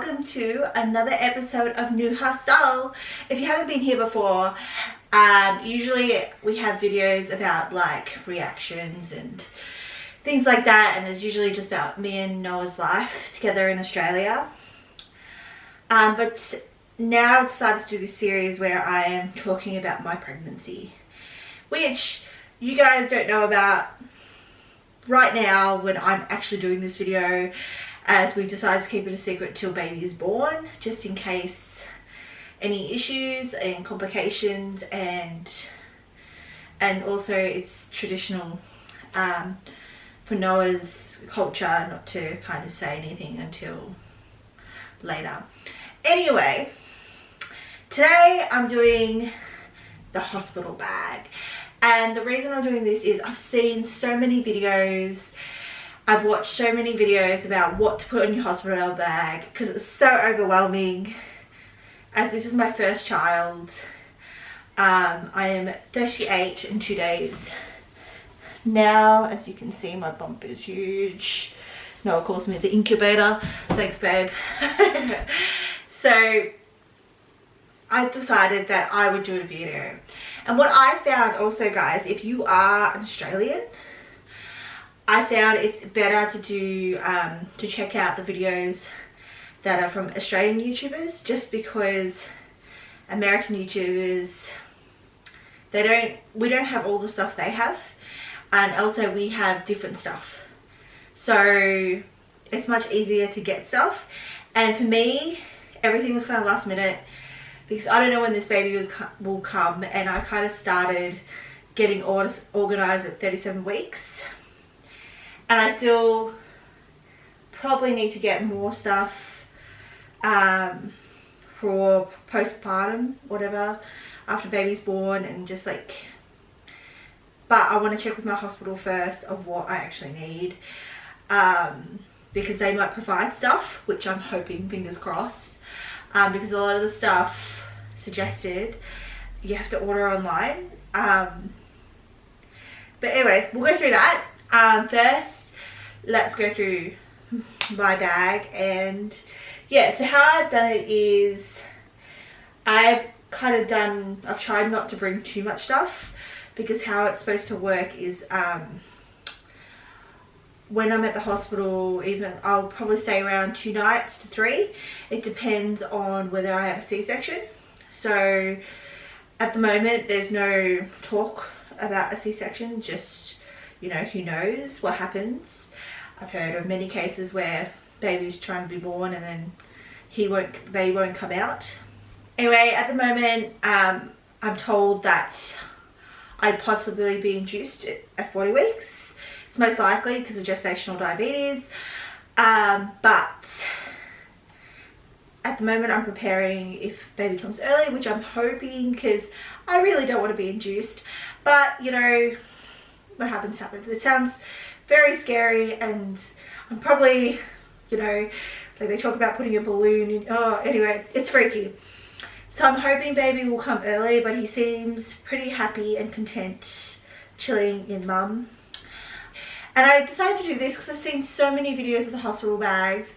welcome to another episode of New Hustle. If you haven't been here before, usually we have videos about like reactions and things like that, and it's usually just about me and Noah's life together in Australia. But now I've decided to do this series where I am talking about my pregnancy, which you guys don't know about right now when I'm actually doing this video, as we decided to keep it a secret till baby is born, just in case any issues and complications, and also it's traditional for Noah's culture not to kind of say anything until later. Anyway, today I'm doing the hospital bag, and the reason I'm doing this is I've seen so many videos, I've watched so many videos about what to put in your hospital bag because it's so overwhelming, as this is my first child. I am 38 in 2 days now. As you can see, my bump is huge. Noah calls me the incubator. Thanks, babe. So I decided that I would do a video. And what I found also, guys, if you are an Australian, I found it's better to do to check out the videos that are from Australian YouTubers, just because American YouTubers, we don't have all the stuff they have, and also we have different stuff, so it's much easier to get stuff. And for me, everything was kind of last minute because I don't know when this baby will come, and I kind of started getting organized at 37 weeks. And I still probably need to get more stuff for postpartum, whatever, after baby's born, and just like, but I want to check with my hospital first of what I actually need, because they might provide stuff, which I'm hoping, fingers crossed, because a lot of the stuff suggested you have to order online. But anyway, we'll go through that. First, let's go through my bag. And yeah, so how I've done it is I've tried not to bring too much stuff, because how it's supposed to work is when I'm at the hospital, even I'll probably stay around 2 nights to 3. It depends on whether I have a C-section. So at the moment there's no talk about a C-section, just, you know, who knows what happens. I've heard of many cases where baby's trying to be born and then they won't come out. Anyway, at the moment, I'm told that I'd possibly be induced at 40 weeks. It's most likely because of gestational diabetes. But at the moment I'm preparing if baby comes early, which I'm hoping, because I really don't want to be induced. But, you know, what happens happens. It sounds very scary, and I'm probably, you know, like they talk about putting a balloon in. Oh, anyway, it's freaky. So I'm hoping baby will come early, but he seems pretty happy and content chilling in mum. And I decided to do this because I've seen so many videos of the hospital bags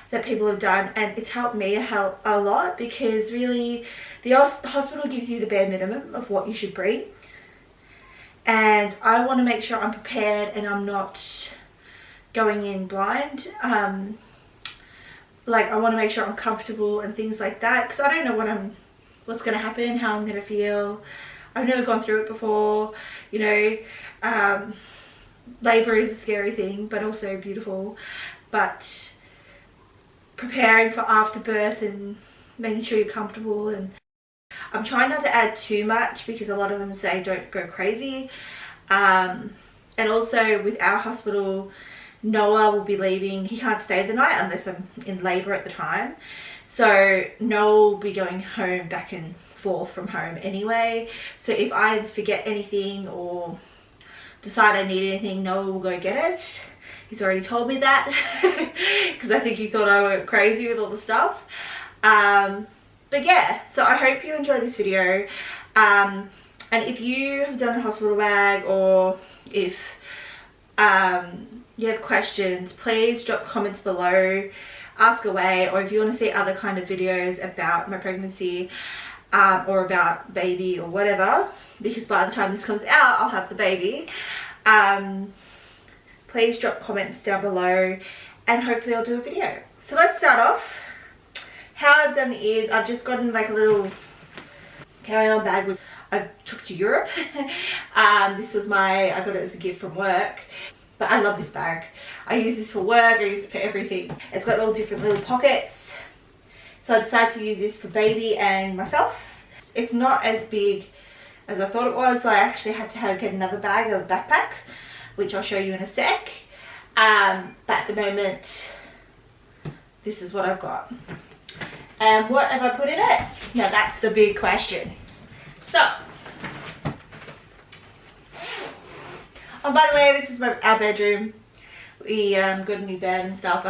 that people have done, and it's helped me a lot, because really the hospital gives you the bare minimum of what you should bring. And I want to make sure I'm prepared and I'm not going in blind. Like, I want to make sure I'm comfortable and things like that, because I don't know what's going to happen, how I'm going to feel. I've never gone through it before, you know. Labor is a scary thing, but also beautiful. But preparing for afterbirth and making sure you're comfortable, and I'm trying not to add too much because a lot of them say don't go crazy. And also with our hospital, Noah will be leaving. He can't stay the night unless I'm in labour at the time. So Noah will be going home, back and forth from home anyway. So if I forget anything or decide I need anything, Noah will go get it. He's already told me that because I think he thought I went crazy with all the stuff. But yeah, so I hope you enjoyed this video. And if you have done a hospital bag, or if you have questions, please drop comments below. ask away. Or if you want to see other kind of videos about my pregnancy or about baby or whatever, because by the time this comes out I'll have the baby, please drop comments down below and hopefully I'll do a video. So let's start off. How I've done it is I've just gotten like a little carry-on bag which I took to Europe. This was I got it as a gift from work, but I love this bag. I use this for work, I use it for everything. It's got all different little pockets, so I decided to use this for baby and myself. It's not as big as I thought it was, so I actually had to get another bag, a backpack, which I'll show you in a sec. But at the moment this is what I've got. And what have I put in it? Now that's the big question. So, oh, by the way, this is our bedroom. We got a new bed and stuff.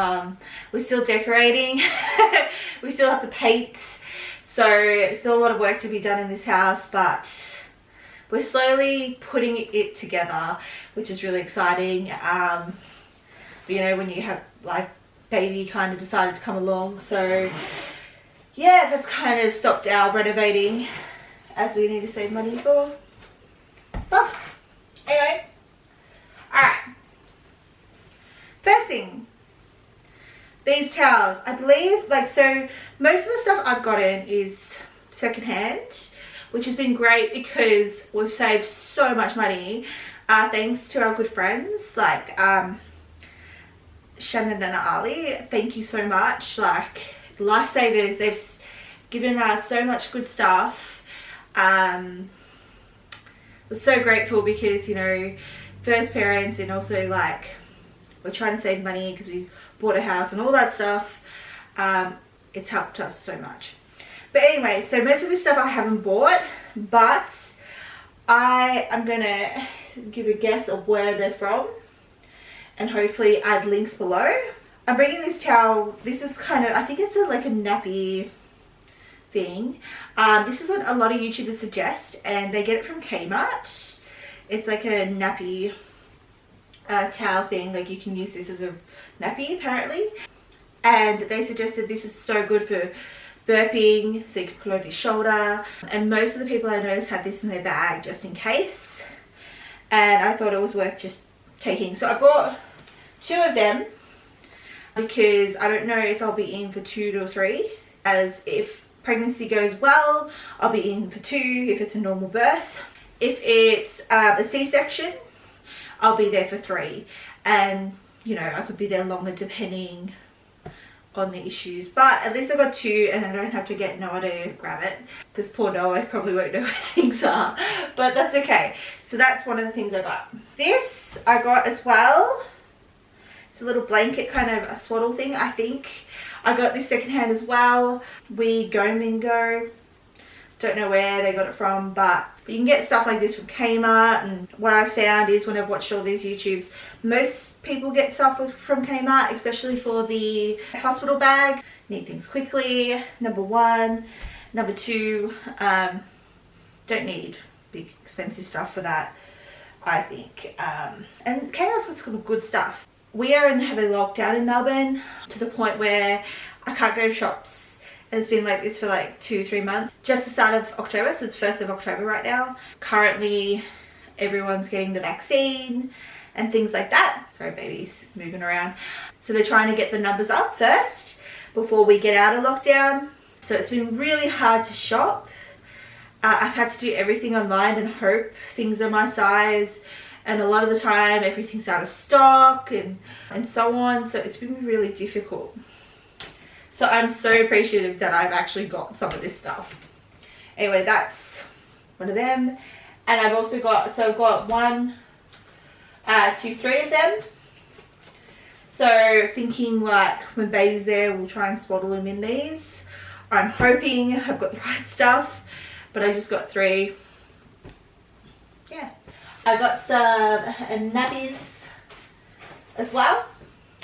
We're still decorating. We still have to paint. So, still a lot of work to be done in this house, but we're slowly putting it together, which is really exciting. You know, when you have like baby kind of decided to come along, so yeah, that's kind of stopped our renovating as we need to save money for bumps. Anyway, alright. First thing, these towels. I believe, like, so most of the stuff I've gotten is secondhand, which has been great because we've saved so much money thanks to our good friends like Shannon and Ali. Thank you so much. Like, lifesavers, they've given us so much good stuff. We're so grateful because, you know, first parents, and also like we're trying to save money because we bought a house and all that stuff. It's helped us so much. But anyway, so most of this stuff I haven't bought, but I am gonna give a guess of where they're from and hopefully add links below. I'm bringing this towel. This is kind of, I think it's like a nappy thing. This is what a lot of YouTubers suggest, and they get it from Kmart. It's like a nappy towel thing. Like, you can use this as a nappy apparently, and they suggested this is so good for burping, so you can put over your shoulder. And most of the people I noticed had this in their bag just in case, and I thought it was worth just taking. So I bought 2 of them because I don't know if I'll be in for 2 or 3, as if pregnancy goes well I'll be in for 2 if it's a normal birth. If it's a C-section I'll be there for 3, and you know, I could be there longer depending on the issues, but at least I got 2 and I don't have to get Noah to grab it, because poor Noah probably won't know where things are, but that's okay. So that's one of the things I got. This I got as well. It's a little blanket, kind of a swaddle thing. I think I got this secondhand as well. We Go Mingo. Don't know where they got it from, but you can get stuff like this from Kmart. And what I've found is when I've watched all these YouTubes, most people get stuff from Kmart, especially for the hospital bag. Need things quickly, number 1. Number 2, don't need big expensive stuff for that, I think. And Kmart's got some good stuff. We are in heavy lockdown in Melbourne to the point where I can't go to shops, and it's been like this for like 2-3 months. Just the start of October, so it's 1st of October right now. Currently everyone's getting the vaccine and things like that. Sorry, baby's moving around. So they're trying to get the numbers up first before we get out of lockdown. So it's been really hard to shop. I've had to do everything online and hope things are my size, and a lot of the time everything's out of stock and so on. So it's been really difficult. So I'm so appreciative that I've actually got some of this stuff. Anyway, that's one of them. And I've also got, so I've got 1, 2, 3 of them. So thinking like when baby's there, we'll try and swaddle him in these. I'm hoping I've got the right stuff, but I just got 3. Yeah. I got some nappies as well.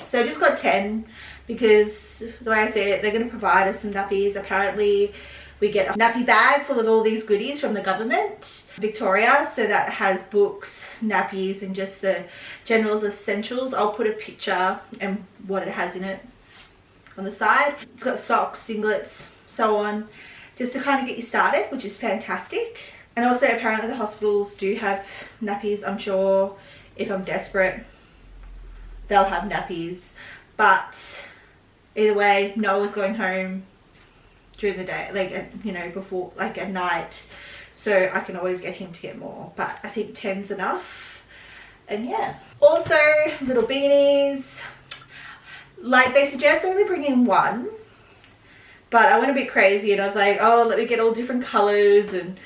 So I just got 10 because the way I say it, they're going to provide us some nappies. Apparently we get a nappy bag full of all these goodies from the government, Victoria, so that has books, nappies, and just the general essentials. I'll put a picture and what it has in it on the side. It's got socks, singlets, so on, just to kind of get you started, which is fantastic. And also apparently the hospitals do have nappies. I'm sure if I'm desperate they'll have nappies, but either way, Noah's going home during the day, like, you know, before, like at night, so I can always get him to get more, but I think 10's enough. And yeah, also little beanies, like they suggest only bringing one, but I went a bit crazy and I was like, oh, let me get all different colors, and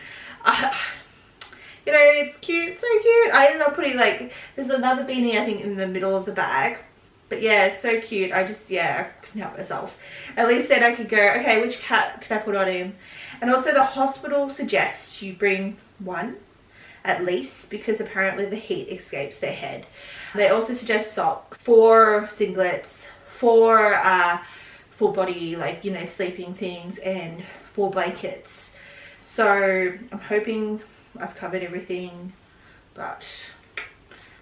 you know, it's cute, so cute. I ended up putting, like, there's another beanie I think in the middle of the bag, but yeah, it's so cute. I just, yeah, I couldn't help myself. At least then I could go, okay, which cat can I put on him? And also the hospital suggests you bring one at least, because apparently the heat escapes their head. They also suggest socks, 4 singlets, 4 full body, like, you know, sleeping things, and 4 blankets. So I'm hoping I've covered everything, but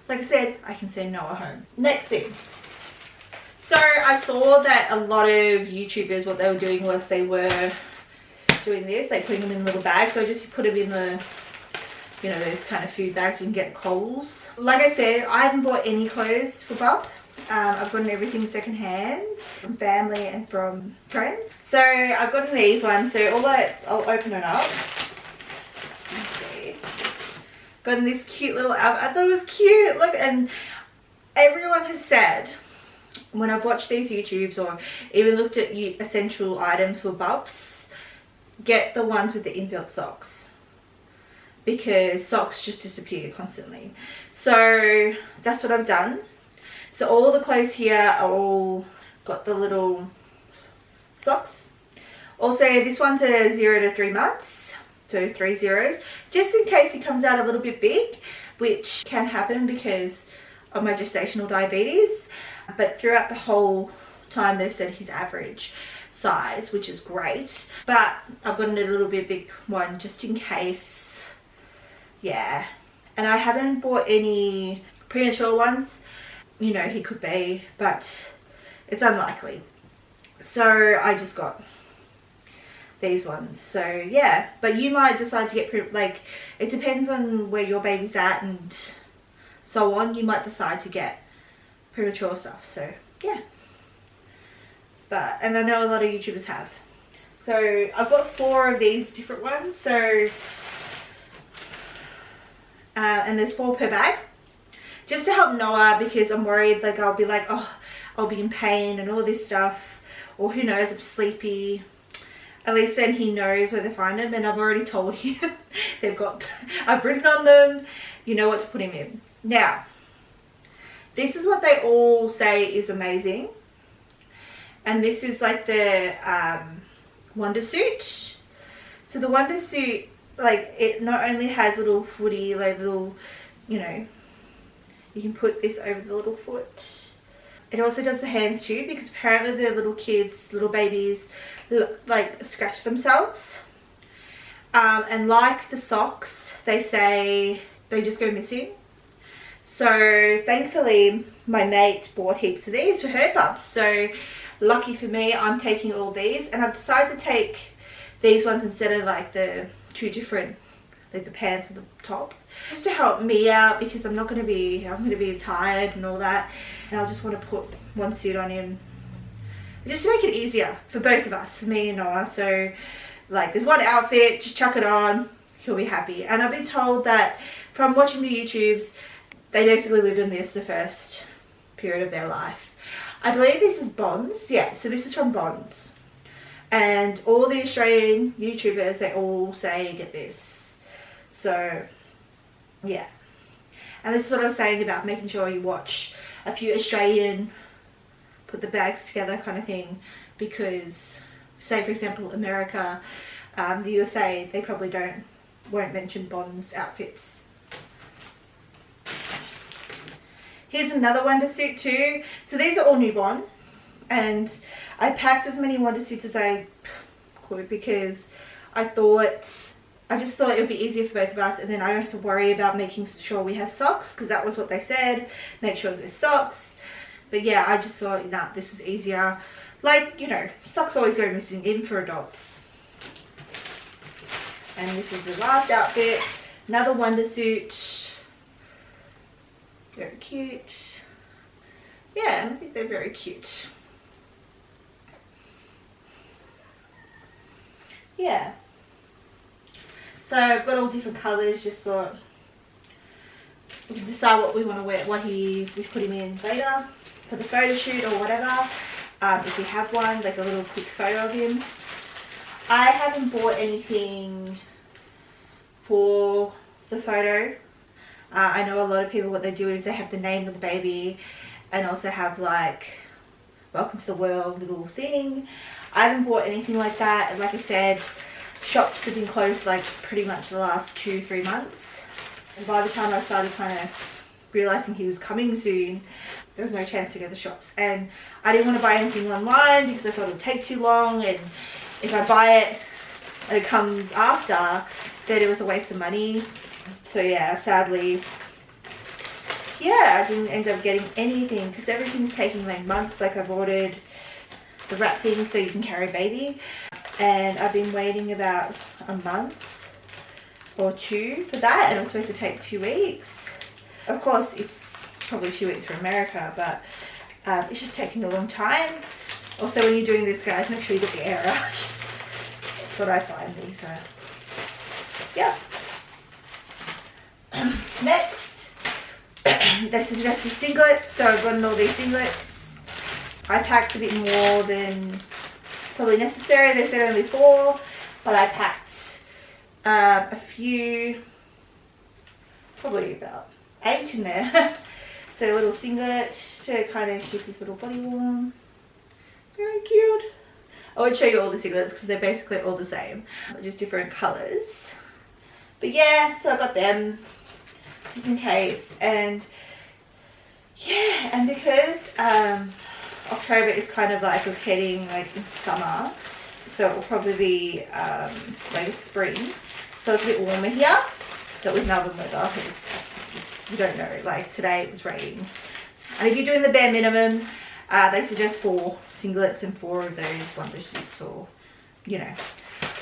like I said, I can send Noah home. Next thing. So I saw that a lot of YouTubers, what they were doing was they were doing this, like putting them in little bags. So I just put them in the, you know, those kind of food bags you can get at Coles. Like I said, I haven't bought any clothes for Bub. I've gotten everything secondhand from family and from friends. So I've gotten these ones. So I'll open it up. Let's see. Gotten this cute little outfit. I thought it was cute. Look, and everyone has said, when I've watched these YouTubes or even looked at essential items for Bubs, get the ones with the inbuilt socks, because socks just disappear constantly. So that's what I've done. So all the clothes here are all got the little socks. Also, this one's a 0 to 3 months, so 3 zeros, just in case he comes out a little bit big, which can happen because of my gestational diabetes. But throughout the whole time they've said he's average size, which is great. But I've gotten a little bit big one just in case. Yeah. And I haven't bought any premature ones. You know, he could be, but it's unlikely. So I just got these ones. So yeah, but you might decide to get, like, it depends on where your baby's at and so on. You might decide to get premature stuff. So yeah, but, and I know a lot of YouTubers have. So I've got 4 of these different ones. So and there's 4 per bag, just to help Noah, because I'm worried, like, I'll be like, oh, I'll be in pain and all this stuff, or who knows, I'm sleepy. At least then he knows where to find them, and I've already told him I've written on them, you know what to put him in. Now, this is what they all say is amazing, and this is like the Wondersuit. So the Wondersuit, like, it not only has little footy, like little, you know, you can put this over the little foot. It also does the hands too, because apparently the little kids, little babies, like, scratch themselves. And like the socks, they say they just go missing. So thankfully my mate bought heaps of these for her Bubs. So lucky for me, I'm taking all these, and I've decided to take these ones instead of like the 2 different, like the pants and the top, just to help me out, because I'm going to be tired and all that, and I'll just want to put one suit on him just to make it easier for both of us, for me and Noah. So like, there's one outfit, just chuck it on, he'll be happy. And I've been told that from watching the YouTubes, they basically lived in this the first period of their life. I believe this is Bonds. Yeah, so this is from Bonds, and all the Australian YouTubers, they all say get this. So yeah, and this is what I was saying about making sure you watch a few Australian, put the bags together kind of thing, because say for example America, the USA, they probably won't mention Bonds outfits. Here's another Wondersuit too. So these are all newborn, and I packed as many Wondersuits as I could, because I just thought it would be easier for both of us, and then I don't have to worry about making sure we have socks, because that was what they said, make sure there's socks. But yeah, I just thought, nah, this is easier. Like, you know, socks always go missing even for adults. And this is the last outfit. Another wondersuit. Very cute. Yeah, I think they're very cute. Yeah. So I've got all different colours, just thought we can decide what we want to wear, we put him in later for the photo shoot or whatever. If we have one, like a little quick photo of him. I haven't bought anything for the photo. I know a lot of people, what they do is they have the name of the baby and also have like welcome to the world little thing. I haven't bought anything like that, and like I said, shops have been closed like pretty much the last 2-3 months, and by the time I started kind of realizing he was coming soon, there was no chance to go to the shops, and I didn't want to buy anything online because I thought it would take too long, and if I buy it and it comes after, then it was a waste of money. So yeah, sadly, yeah, I didn't end up getting anything because everything's taking like months. Like I've ordered the wrap thing so you can carry baby, and I've been waiting about a month or 2 for that, and it was supposed to take 2 weeks. Of course it's probably 2 weeks for America, but it's just taking a long time. Also, when you're doing this, guys, make sure you get the air out. That's what I find. So yeah. Next, this is just the singlets. So I've gotten all these singlets. I packed a bit more than probably necessary. They said only 4, but I packed a few, probably about 8 in there. So a little singlet to kind of keep his little body warm. Very cute. I won't show you all the singlets because they're basically all the same, just different colours. But yeah, so I got them just in case. And yeah, and because October is kind of like we're heading like in summer, so it will probably be like spring, so it's a bit warmer here. But with Melbourne weather, you don't know, like today it was raining. And if you're doing the bare minimum, they suggest 4 singlets and 4 of those wondersuits, or you know.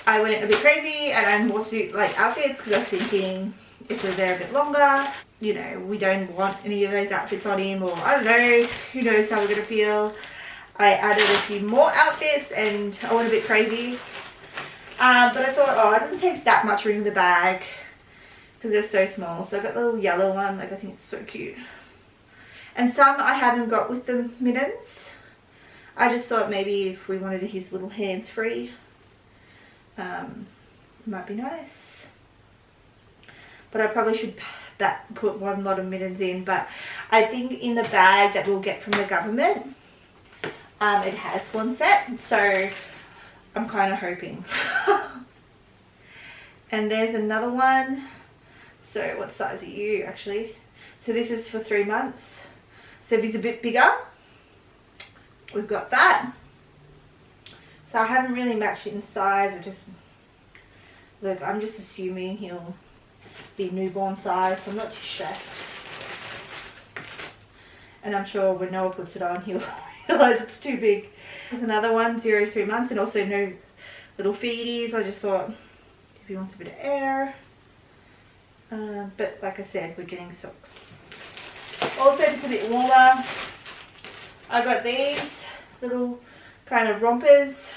I went a bit crazy and I had more suit like outfits because I was thinking if we're there a bit longer, you know, we don't want any of those outfits on him, or I don't know, who knows how we're gonna feel. I added a few more outfits and I went a bit crazy, but I thought, oh, it doesn't take that much room in the bag because they're so small. So I got the little yellow one, like I think it's so cute, and some I haven't got with the mittens. I just thought maybe if we wanted his little hands free, it might be nice. But I probably should put one lot of mittens in. But I think in the bag that we'll get from the government, it has one set. So I'm kind of hoping. And there's another one. So what size are you actually? So this is for 3 months. So if he's a bit bigger, we've got that. So I haven't really matched it in size. I just, look, I'm just assuming he'll be newborn size, so I'm not too stressed. And I'm sure when Noah puts it on, he'll realize it's too big. There's another one, 0 to 3 months, and also no little feedies. I just thought if he wants a bit of air. But like I said, we're getting socks. Also, if it's a bit warmer, I got these little kind of rompers,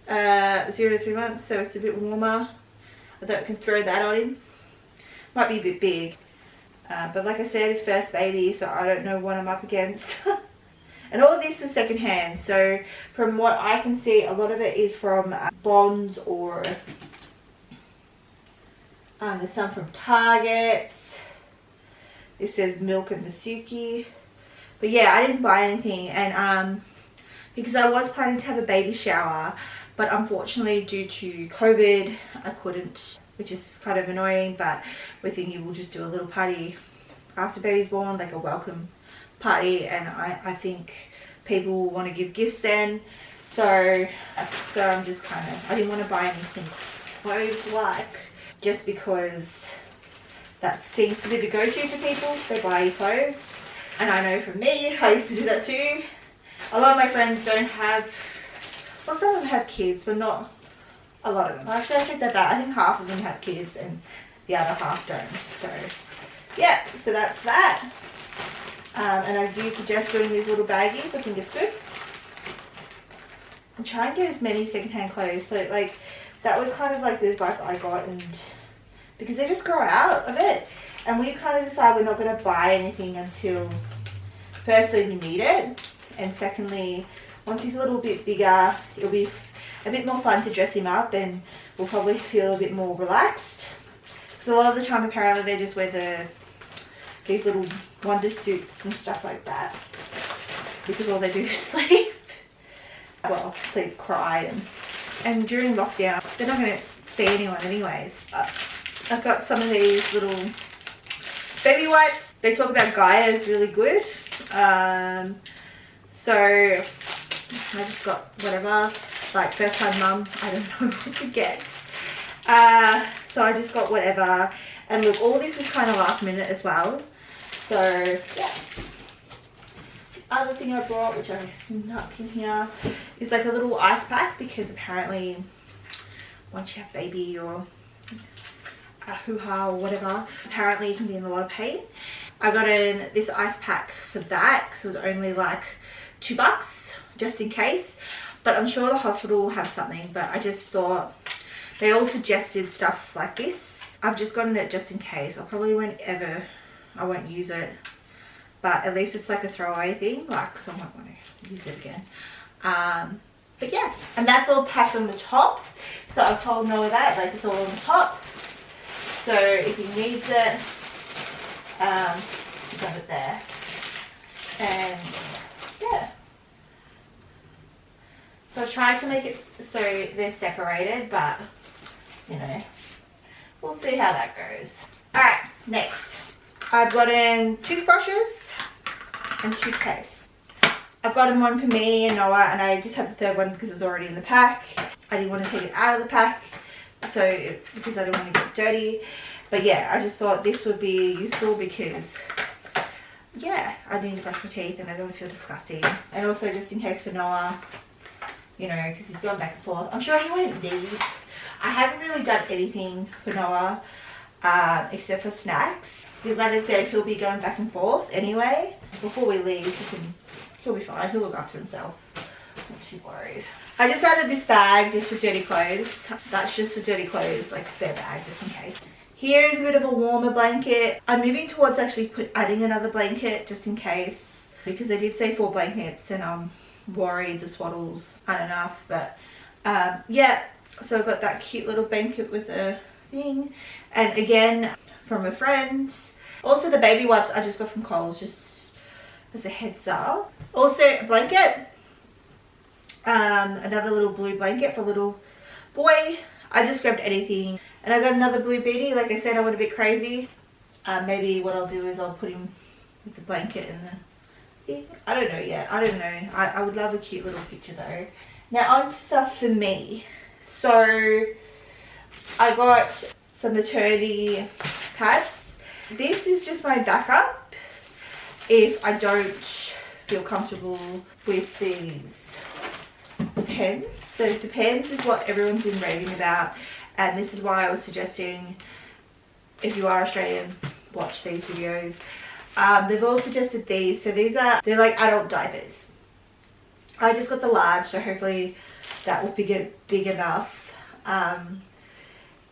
0 to 3 months, so it's a bit warmer. I thought I can throw that on him. Might be a bit big, but like I said, his first baby, so I don't know what I'm up against. And all of this is second hand, so from what I can see, a lot of it is from Bonds, or there's some from Target. This says Milk and Masuki. But yeah, I didn't buy anything, and because I was planning to have a baby shower, but unfortunately due to COVID I couldn't, which is kind of annoying. But we're thinking we'll just do a little party after baby's born, like a welcome party, and I think people will want to give gifts then. So I'm just kind of, I didn't want to buy anything clothes like, just because that seems to be the go-to for people. They buy clothes. And I know for me, I used to do that too. A lot of my friends don't have, well, some of them have kids, but not a lot of them. Actually, I take that back. I think half of them have kids and the other half don't. So yeah, so that's that. And I do suggest doing these little baggies. I think it's good. And try and get as many secondhand clothes. So like, that was kind of like the advice I got, and because they just grow out of it. And we kind of decided we're not going to buy anything until, firstly, we need it. And secondly, once he's a little bit bigger, it'll be a bit more fun to dress him up and we'll probably feel a bit more relaxed. Because a lot of the time, apparently, they just wear these little wonder suits and stuff like that. Because all they do is sleep. Well, sleep, cry. And during lockdown, they're not going to see anyone anyways. I've got some of these little baby wipes. They talk about Gaia is really good. So I just got whatever, like first time mum, I don't know what to get. So I just got whatever. And look, all this is kind of last minute as well. So yeah. The other thing I brought, which I snuck in here, is like a little ice pack, because apparently once you have baby or a hoo-ha or whatever, apparently you can be in a lot of pain. I got in this ice pack for that because it was only like $2 just in case, but I'm sure the hospital will have something. But I just thought, they all suggested stuff like this. I've just gotten it just in case. I probably won't use it, but at least it's like a throwaway thing, like, because I might want to use it again. But yeah, and that's all packed on the top. So I've told Noah that, like, it's all on the top. So if he needs it, he's got it there. And yeah. So I try to make it so they're separated, but you know, we'll see how that goes. Alright, next. I've got in toothbrushes and toothpaste. I've gotten one for me and Noah, and I just had the third one because it was already in the pack. I didn't want to take it out of the pack, because I didn't want to get dirty. But yeah, I just thought this would be useful because, yeah, I need to brush my teeth and I don't want to feel disgusting. And also just in case for Noah, you know, because he's going back and forth. I'm sure he won't need. I haven't really done anything for Noah except for snacks. Because like I said, he'll be going back and forth anyway. Before we leave, he'll be fine. He'll look after himself. Not too worried. I just added this bag just for dirty clothes. That's just for dirty clothes, like spare bag just in case. Here's a bit of a warmer blanket. I'm moving towards actually adding another blanket just in case, because they did say 4 blankets and I'm worried the swaddles aren't enough. But yeah, so I've got that cute little blanket with a thing, and again from a friend's. Also the baby wipes I just got from Coles, just as a heads up. Also a blanket, another little blue blanket for little boy. I just grabbed anything. And I got another blue beanie. Like I said, I went a bit crazy. Maybe what I'll do is I'll put him with the blanket and the... I don't know yet. I don't know. I would love a cute little picture though. Now on to stuff for me. So I got some maternity pads. This is just my backup if I don't feel comfortable with these Depends. So Depends is what everyone's been raving about. And this is why I was suggesting, if you are Australian, watch these videos. They've all suggested these. So they're like adult diapers. I just got the large, so hopefully that will be big enough.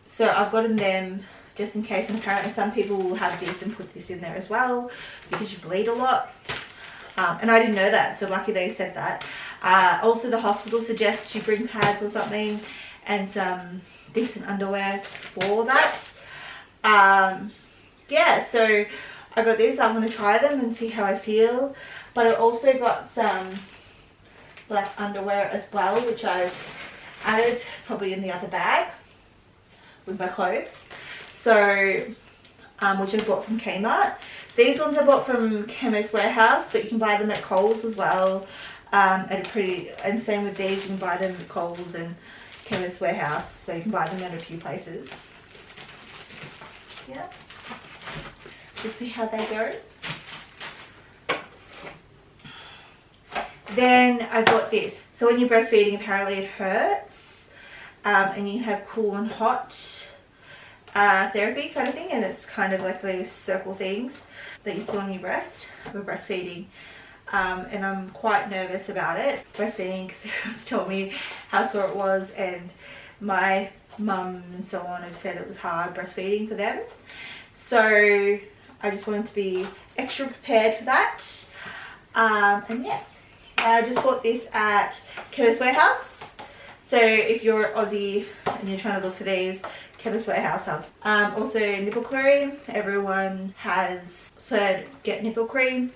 So I've gotten them just in case, and apparently some people will have this and put this in there as well because you bleed a lot. And I didn't know that, so lucky they said that. Also the hospital suggests you bring pads or something and some decent underwear for that. Yeah, so I got these. I'm going to try them and see how I feel. But I also got some black underwear as well, which I've added probably in the other bag with my clothes. So, which I bought from Kmart. These ones I bought from Chemist Warehouse, but you can buy them at Coles as well. And same with these, you can buy them at Coles and Chemist Warehouse, so you can buy them at a few places. Yeah. We'll see how they go. Then I got this. So when you're breastfeeding, apparently it hurts, and you have cool and hot therapy kind of thing, and it's kind of like those circle things that you put on your breast for breastfeeding. And I'm quite nervous about it, breastfeeding, because everyone's told me how sore it was, and my mum and so on have said it was hard breastfeeding for them. So I just wanted to be extra prepared for that. And yeah, I just bought this at Chemist Warehouse. So if you're Aussie and you're trying to look for these, Chemist Warehouse has. Also nipple cream. Everyone has said get nipple cream,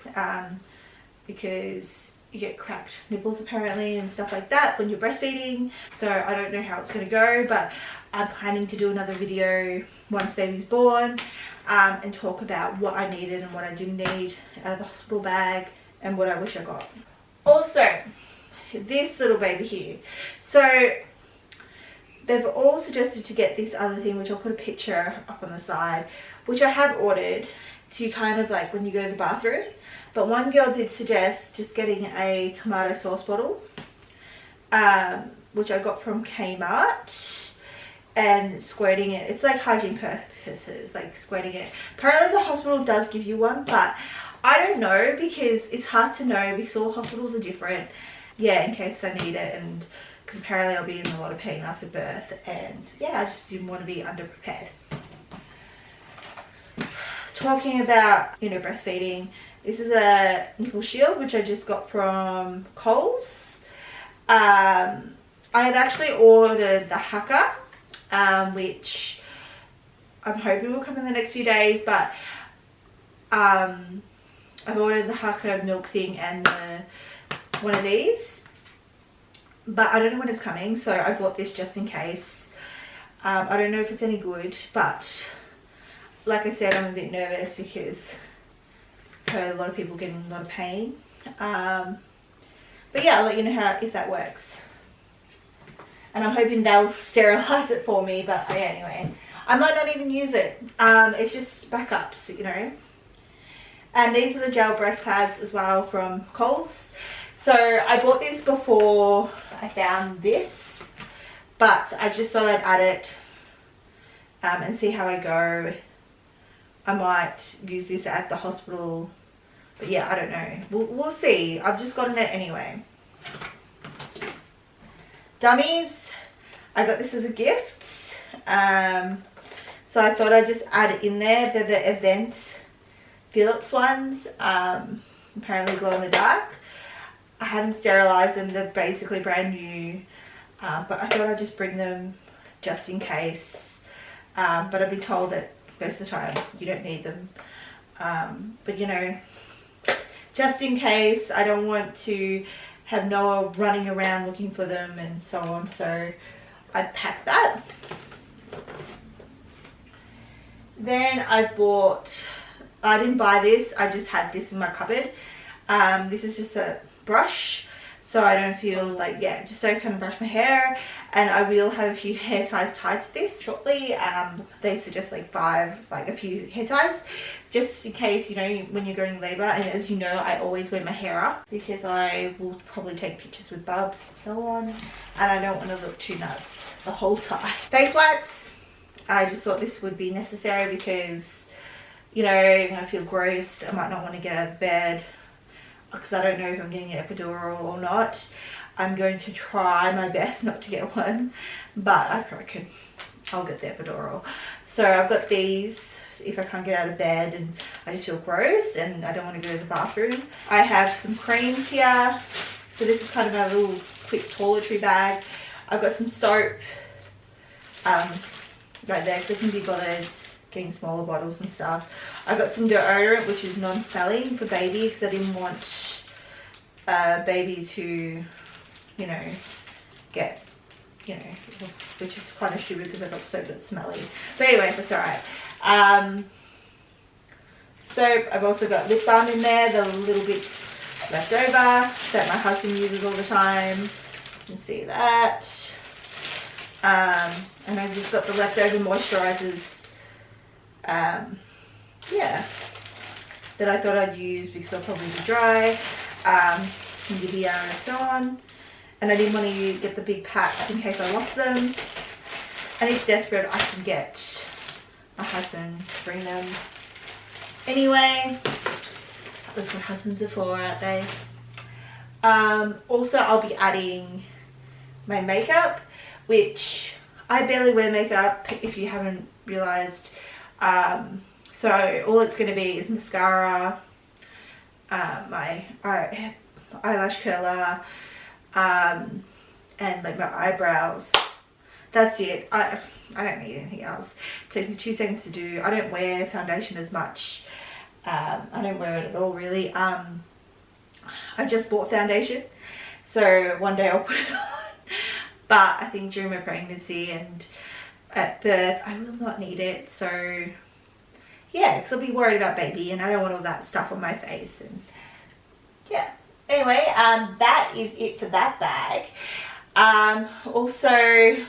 because you get cracked nipples apparently and stuff like that when you're breastfeeding. So I don't know how it's going to go, but I'm planning to do another video once baby's born, and talk about what I needed and what I didn't need out of the hospital bag and what I wish I got. Also, this little baby here. So they've all suggested to get this other thing, which I'll put a picture up on the side, which I have ordered to kind of like when you go to the bathroom. But one girl did suggest just getting a tomato sauce bottle, which I got from Kmart, and squirting it. It's like hygiene purposes, like squirting it. Apparently the hospital does give you one, but I don't know, because it's hard to know because all hospitals are different. Yeah, in case I need it, and because apparently I'll be in a lot of pain after birth, and yeah, I just didn't want to be underprepared. Talking about, you know, breastfeeding, this is a nipple shield which I just got from Coles. I had actually ordered the Haka, which I'm hoping will come in the next few days, but I've ordered the Haka milk thing and one of these, but I don't know when it's coming, so I bought this just in case. I don't know if it's any good, but like I said, I'm a bit nervous because I've heard a lot of people getting a lot of pain. But yeah, I'll let you know how, if that works. And I'm hoping they'll sterilize it for me, but yeah, anyway. I might not even use it. It's just backups, you know. And these are the gel breast pads as well from Coles. So I bought this before I found this, but I just thought I'd add it and see how I go. I might use this at the hospital, but yeah, I don't know. We'll see. I've just gotten it anyway. Dummies. I got this as a gift. So I thought I'd just add it in there. They're the Event Philips ones. Apparently glow in the dark. I haven't sterilized them. They're basically brand new. But I thought I'd just bring them just in case. But I've been told that most of the time you don't need them. But you know, just in case, I don't want to have Noah running around looking for them and so on. So I've packed that. Then I didn't buy this, I just had this in my cupboard. This is just a brush, so I don't feel like, yeah, just so I can brush my hair. And I will have a few hair ties tied to this shortly. They suggest like a few hair ties, just in case, you know, when you're going labor. And as you know, I always wear my hair up because I will probably take pictures with bubs and so on, and I don't want to look too nuts the whole time. Face wipes. I just thought this would be necessary because, you know, I feel gross. I might not want to get out of bed because I don't know if I'm getting an epidural or not. I'm going to try my best not to get one, but I reckon I'll get the epidural. So I've got these if I can't get out of bed and I just feel gross and I don't want to go to the bathroom. I have some creams here. So this is kind of a little quick toiletry bag. I've got some soap right there because I can be bothered getting smaller bottles and stuff. I've got some deodorant, which is non-smelling for baby, because I didn't want baby to, you know, get, you know, which is kind of stupid because I got soap that's smelly. But anyway, that's alright. Soap. I've also got lip balm in there, the little bits left over that my husband uses all the time. You can see that. And I've just got the leftover moisturizers, yeah, that I thought I'd use because I'll probably be dry. and Yibia and so on. And I didn't want to get the big packs in case I lost them. And if desperate, I can get my husband to bring them. Anyway, that's what husbands are for, aren't they? Also, I'll be adding my makeup, which I barely wear makeup, if you haven't realised. So all it's going to be is mascara, my eyelash curler, and like my eyebrows. That's it. I don't need anything else. It takes me 2 seconds to do. I don't wear foundation as much. I don't wear it at all, really. I just bought foundation, so one day I'll put it on. But I think during my pregnancy and at birth, I will not need it. So yeah, because I'll be worried about baby, and I don't want all that stuff on my face. And yeah. Anyway, that is it for that bag. Also,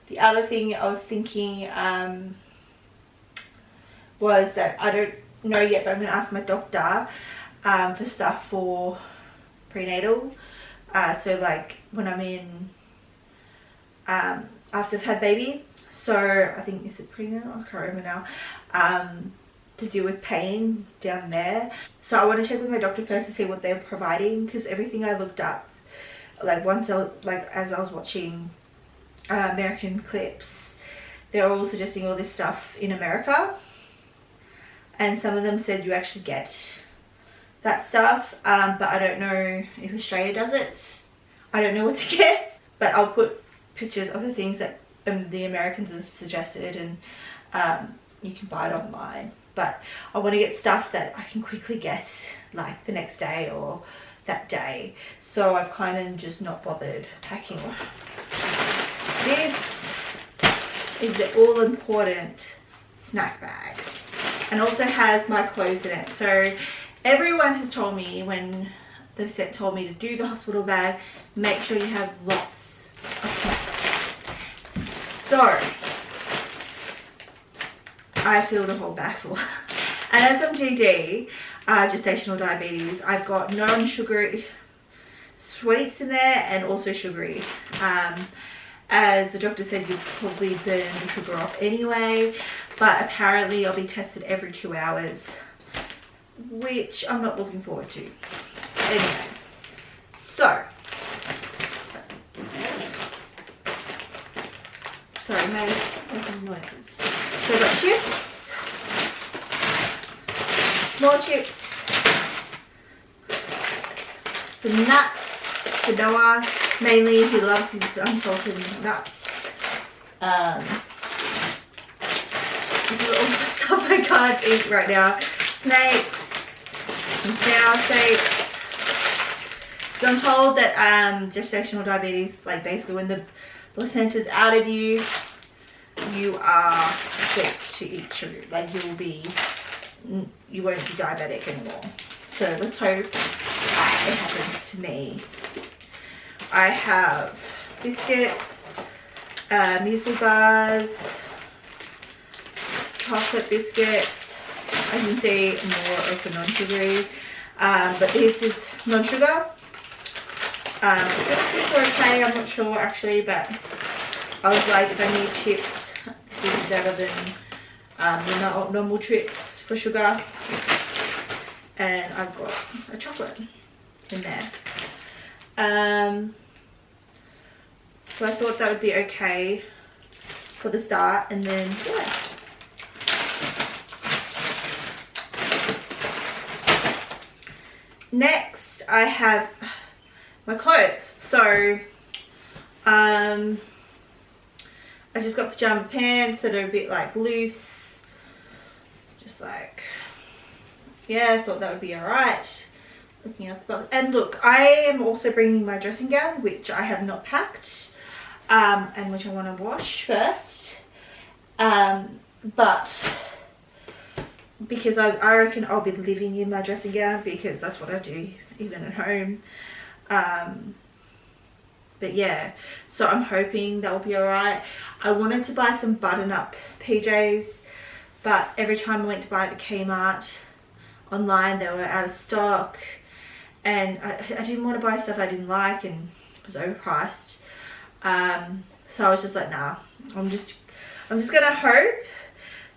the other thing I was thinking was that I don't know yet, but I'm going to ask my doctor for stuff for prenatal. So like when I'm in, after I've had baby. So I think, is it prenatal? I can't remember now. To deal with pain down there. So I want to check with my doctor first to see what they're providing, because everything I looked up, like as I was watching American clips, they were all suggesting all this stuff in America, and some of them said you actually get that stuff, but I don't know if Australia does it. I don't know what to get, but I'll put pictures of the things that the Americans have suggested, and you can buy it online. But I want to get stuff that I can quickly get like the next day or that day. So I've kind of just not bothered packing. This is the all important snack bag, and also has my clothes in it. So everyone has told me when they've told me to do the hospital bag, make sure you have lots of snacks. So I filled a whole bag full. And as I'm GD, gestational diabetes, I've got non-sugary sweets in there and also sugary. As the doctor said, you'll probably burn the sugar off anyway, but apparently I'll be tested every 2 hours, which I'm not looking forward to. Anyway, so sorry, mate, making noises. So I've got chips, more chips, some nuts for Noah, mainly he loves his unsalted nuts. This is all the stuff I can't eat right now. Snakes, some sour steaks. So I'm told that gestational diabetes, like basically when the placenta's out of you, you are set to eat sugar. Like you won't be diabetic anymore. So let's hope it happens to me. I have biscuits, muesli bars, chocolate biscuits. As you can see, more of the non-sugary, but this is non-sugar. I think these are okay, I'm not sure actually, but I was like, if I need chips, this is better than the normal chips for sugar. And I've got a chocolate in there. So I thought that would be okay for the start, and then yeah. Next I have my clothes. So I just got pajama pants that are a bit like loose, just like, yeah, I thought that would be alright. Looking at the, and look, I am also bringing my dressing gown, which I have not packed, and which I want to wash first, but because I reckon I'll be living in my dressing gown, because that's what I do even at home. But yeah, so I'm hoping that will be alright. I wanted to buy some button-up PJs, but every time I went to buy it at Kmart online, they were out of stock, and I didn't want to buy stuff I didn't like and it was overpriced. So I was just like, nah, I'm just gonna hope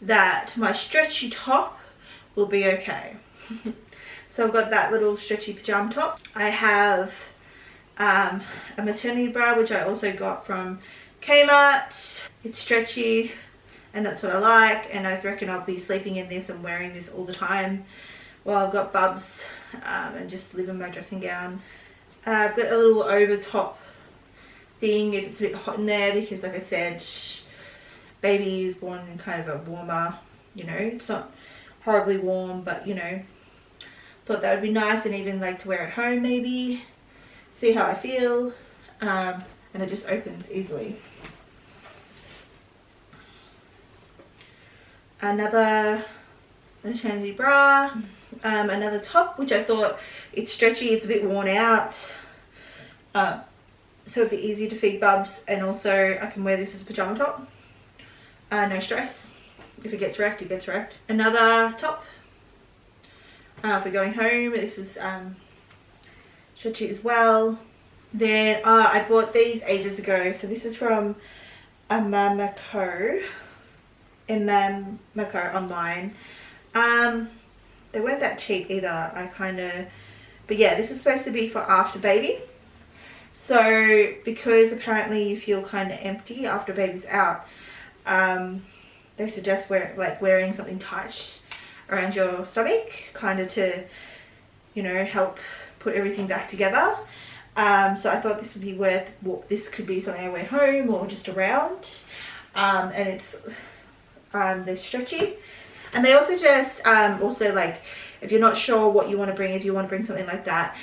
that my stretchy top will be okay. So I've got that little stretchy pajama top. I have a maternity bra, which I also got from Kmart. It's stretchy and that's what I like, and I reckon I'll be sleeping in this and wearing this all the time while I've got bubs, and just live in my dressing gown. I've got a little over top thing if it's a bit hot in there, because like I said, baby is born in kind of a warmer, you know, it's not horribly warm, but you know, thought that would be nice, and even like to wear at home maybe, see how I feel. And it just opens easily. Another maternity bra, another top, which I thought it's stretchy, it's a bit worn out, so it'd be easy to feed bubs, and also I can wear this as a pajama top, no stress. If it gets wrecked, it gets wrecked. Another top for going home. This is stretchy as well. Then I bought these ages ago, so this is from Mamako online. They weren't that cheap either. But yeah, this is supposed to be for after baby. So because apparently you feel kind of empty after baby's out, they suggest wearing something tight around your stomach, kind of to, you know, help put everything back together. So I thought this would be this could be something I wear home or just around. And it's they're stretchy, and they also just also, like, if you're not sure what you want to bring, if you want to bring something like that,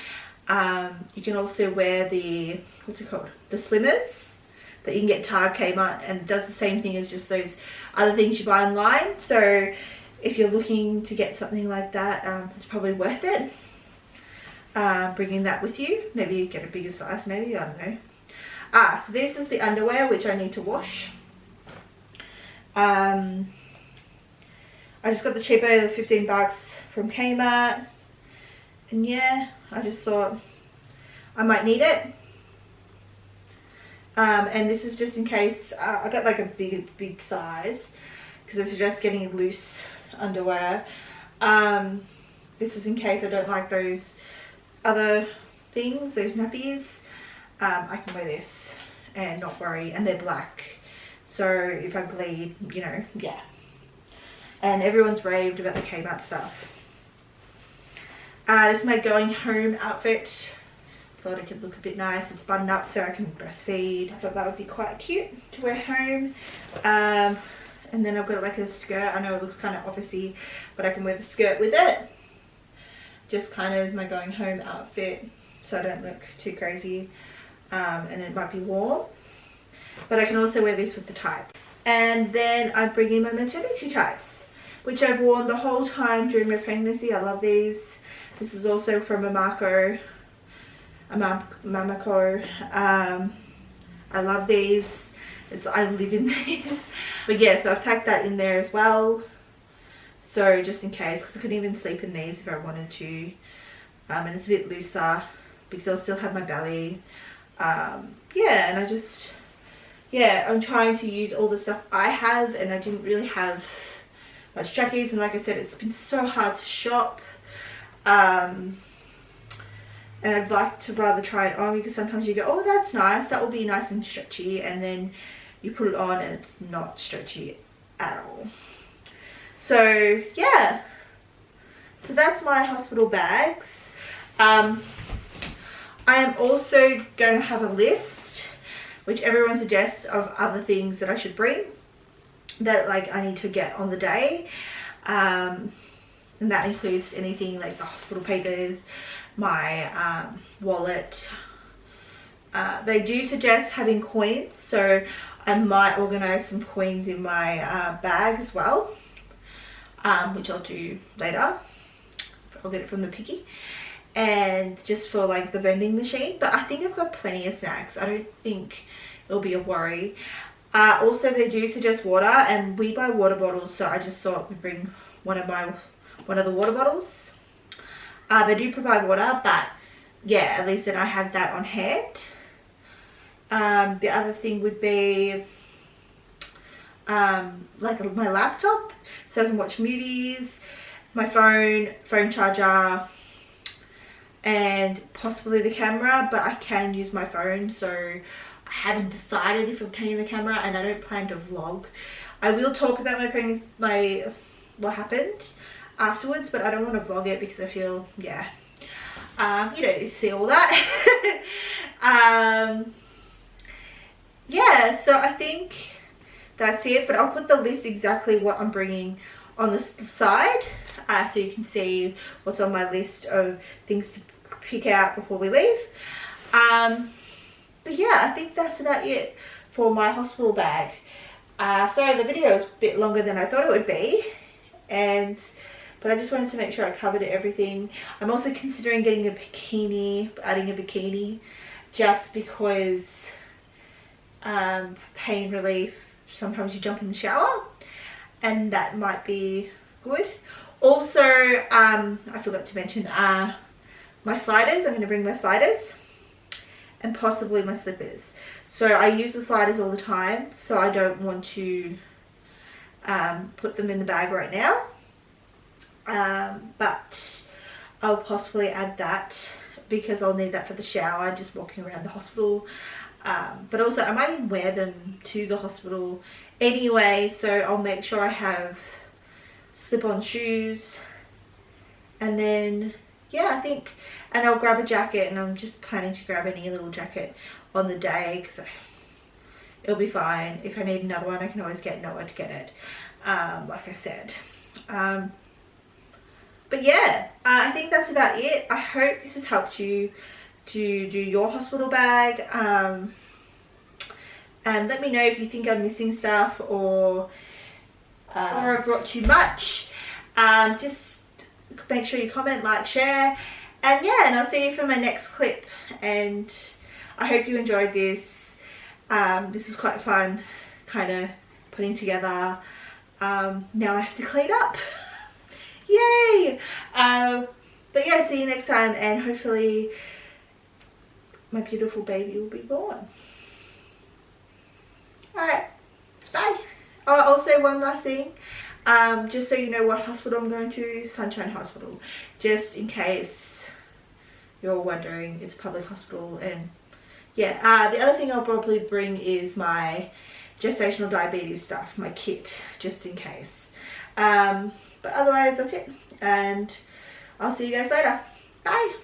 you can also wear the, what's it called, the slimmers that you can get Target, Kmart, and it does the same thing as just those other things you buy online. So if you're looking to get something like that, it's probably worth it, bringing that with you. Maybe you get a bigger size, maybe, I don't know. So this is the underwear, which I need to wash. I just got the cheapo, the 15 bucks from Kmart, and yeah, I just thought I might need it. And this is just in case, I got like a big size, because this is just getting loose underwear. This is in case I don't like those other things, those nappies. I can wear this and not worry, and they're black, so if I bleed, you know, yeah. And everyone's raved about the Kmart stuff. This is my going home outfit. Thought it could look a bit nice. It's buttoned up so I can breastfeed. I thought that would be quite cute to wear home. And then I've got like a skirt. I know it looks kind of officey, but I can wear the skirt with it. Just kind of as my going home outfit, so I don't look too crazy. And it might be warm. But I can also wear this with the tights. And then I'm bringing my maternity tights, which I've worn the whole time during my pregnancy. I love these. This is also from Mamako. I love these. I live in these. But yeah, so I've packed that in there as well. So just in case, because I couldn't even sleep in these if I wanted to. And it's a bit looser because I'll still have my belly. Yeah, and I just, yeah, I'm trying to use all the stuff I have, and I didn't really have much trackies, and like I said, it's been so hard to shop. And I'd like to rather try it on, because sometimes you go, oh, that's nice, that will be nice and stretchy, and then you put it on and it's not stretchy at all. So yeah, so that's my hospital bags. I am also going to have a list, which everyone suggests, of other things that I should bring, that like I need to get on the day. And that includes anything like the hospital papers, my wallet. They do suggest having coins, so I might organize some coins in my bag as well, which I'll do later. I'll get it from the picky, and just for like the vending machine. But I think I've got plenty of snacks. I don't think it'll be a worry. Also, they do suggest water, and we buy water bottles, so I just thought we'd bring one of the water bottles. They do provide water, but yeah, at least then I have that on hand. The other thing would be like my laptop, so I can watch movies, my phone charger, and possibly the camera, but I can use my phone, so I haven't decided if I'm taking the camera, and I don't plan to vlog. I will talk about what happened afterwards, but I don't want to vlog it because I feel, yeah, you know, see all that. Yeah, so I think that's it, but I'll put the list exactly what I'm bringing on the side, so you can see what's on my list of things to pick out before we leave. But yeah, I think that's about it for my hospital bag. Sorry, the video is a bit longer than I thought it would be, but I just wanted to make sure I covered everything. I'm also considering getting a bikini, adding a bikini, just because pain relief, sometimes you jump in the shower and that might be good. Also, I forgot to mention my sliders. I'm going to bring my sliders and possibly my slippers. So I use the sliders all the time, so I don't want to put them in the bag right now, but I'll possibly add that because I'll need that for the shower, just walking around the hospital. But also I might even wear them to the hospital anyway, so I'll make sure I have slip-on shoes, and then yeah, I think, and I'll grab a jacket, and I'm just planning to grab any little jacket on the day because it'll be fine. If I need another one, I can always get Noah to get it, like I said. But yeah, I think that's about it. I hope this has helped you to do your hospital bag, and let me know if you think I'm missing stuff or I brought too much. Just make sure you comment, like, share, and yeah, and I'll see you for my next clip, and I hope you enjoyed this. This is quite fun, kind of putting together. Now I have to clean up. Yay! But yeah, see you next time, and hopefully my beautiful baby will be born. Alright, bye. Oh, also one last thing, just so you know what hospital I'm going to, Sunshine Hospital, just in case you're wondering. It's a public hospital, and yeah, the other thing I'll probably bring is my gestational diabetes stuff, my kit, just in case. But otherwise that's it, and I'll see you guys later. Bye.